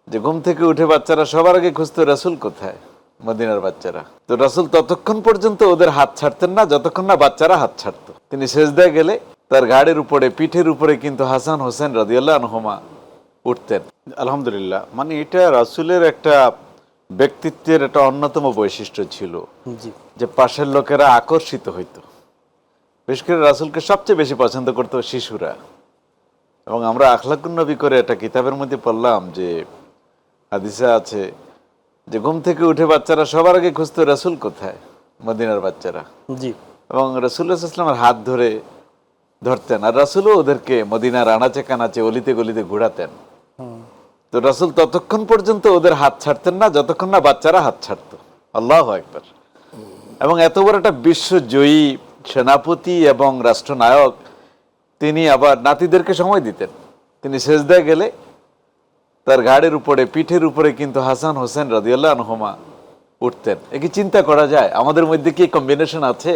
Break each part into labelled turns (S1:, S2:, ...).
S1: যে ঘুম থেকে উঠে বাচ্চারা সবার আগে খুঁজতো রাসূল কোথায়, মদিনার বাচ্চারা। তো রাসূল ততক্ষণ পর্যন্ত ওদের হাত ছাড়তেন না যতক্ষণ না বাচ্চারা হাত ছাড়তো। তিনি সেজদায় গেলে তার ঘাড়ের উপরে, পিঠের উপরে কিন্তু হাসান হোসেন রাদিয়াল্লাহু আনহুমা উঠতেন।
S2: আলহামদুলিল্লাহ, মানে এটা রাসূলের একটা ব্যক্তিত্বের একটা অন্যতম বৈশিষ্ট্য ছিল
S3: জি।
S2: যে পাশের লোকেরা আকর্ষিত হইতো। বিশেষ করে রাসূলকে সবচেয়ে বেশি পছন্দ করতো শিশুরা। এবং আমরা আখলাকুন নবী করে একটা কিতাবের মধ্যে পড়লাম যে হাদিসে আছে যে ঘুম থেকে উঠে বাচ্চারা সবার আগে খুঁজতো রাসূল কোথায়, মদিনার বাচ্চারা।
S3: জি।
S2: এবং রাসূলুল্লাহ সাল্লাল্লাহু আলাইহি ওয়াসাল্লামের হাত ধরতেন, আর রাসূলও ওদেরকে মদিনার আনাচে কানাচে অলিতে গলিতে ঘোরাতেন। তো রাসূল ততক্ষণ পর্যন্ত ওদের হাত ছাড়তেন না যতক্ষণ না বাচ্চারা হাত ছাড়তো। আল্লাহু আকবার। এবং এত বড় একটা বিশ্বজয়ী সেনাপতি এবং রাষ্ট্রনায়ক, তিনি আবার নাতিদেরকে সময় দিতেন। তিনি সেজদায় গেলে তার ঘাড়ের উপরে, পিঠের উপরে কিন্তু হাসান হোসেন রাদিয়াল্লাহু আনহুমা উঠতেন। এ কি চিন্তা করা যায়? আমাদের মধ্যে কি কম্বিনেশন আছে?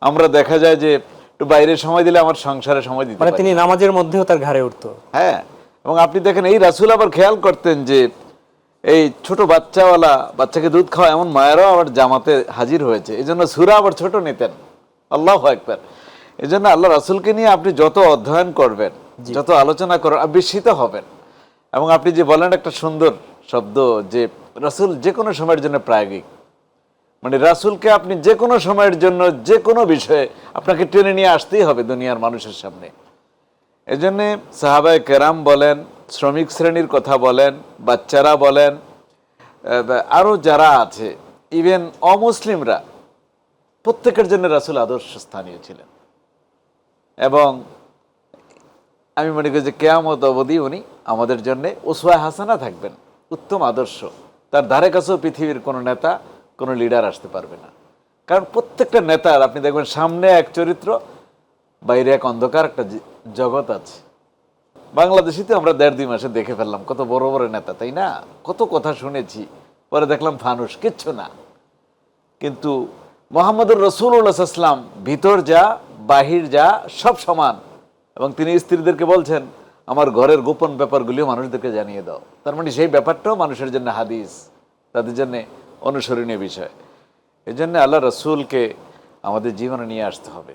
S2: আমরা দেখা যায় যে একটু বাইরে সময় দিলে আমার সংসারে সময় দিতে
S3: মানে
S2: পারি।
S3: তিনি নামাজের মধ্যেও তার ঘাড়ে উঠতো।
S2: হ্যাঁ, এবং আপনি দেখেন এই রাসূল আবার খেয়াল করতেন যে এই ছোট বাচ্চাকে দুধ খাওয়া এমন মায়েরাও আবার জামাতে হাজির হয়েছে, এই জন্য সূরা আবার ছোট নিতেন। আল্লাহু আকবার। এই জন্য আল্লাহ রাসূলকে নিয়ে আপনি যত অধ্যয়ন করবেন, যত আলোচনা করবেন, বিস্মিত হবেন। এবং আপনি যে বলেন একটা সুন্দর শব্দ যে রাসূল যে কোনো সময়ের জন্য প্রায়োগিক, মানে রাসূলকে আপনি যে কোনো সময়ের জন্য যে কোনো বিষয়ে আপনাকে টেনে নিয়ে আসতেই হবে দুনিয়ার মানুষের সামনে। এজন্যে সাহাবায়ে কেরাম বলেন, শ্রমিক শ্রেণীর কথা বলেন, বাচ্চারা বলেন, আরও যারা আছে, ইভেন অমুসলিমরা, প্রত্যেকের জন্য রাসূল আদর্শ স্থানীয় ছিলেন। এবং আমি মনে করি যে কিয়ামত অবধি উনি আমাদের জন্য উসওয়া হাসানা থাকবেন, উত্তম আদর্শ। তার ধারে কাছেও পৃথিবীর কোনো নেতা, কোনো লিডার আসতে পারবে না। কারণ প্রত্যেকটা নেতার আপনি দেখবেন সামনে এক চরিত্র, বাইরে এক অন্ধকার একটা জগৎ আছে। বাংলাদেশে তো আমরা 1.5-2 মাসে দেখে ফেললাম কত বড় বড় নেতা, তাই না? কত কথা শুনেছি, পরে দেখলাম ফানুস, কিচ্ছু না। কিন্তু মুহাম্মদুর রাসূলুল্লাহ সাল্লাল্লাহু আলাইহি ওয়াসাল্লাম ভিতর যা বাহির যা সব সমান। এবং তিনি স্ত্রীদেরকে বলছেন আমার ঘরের গোপন ব্যাপারগুলিও মানুষদেরকে জানিয়ে দাও। তার মানে সেই ব্যাপারটাও মানুষের জন্য হাদিস, তাদের জন্য অনুসরণীয় বিষয়। এই জন্য আল্লাহ রাসূলকে আমাদের জীবনে নিয়ে আসতে হবে।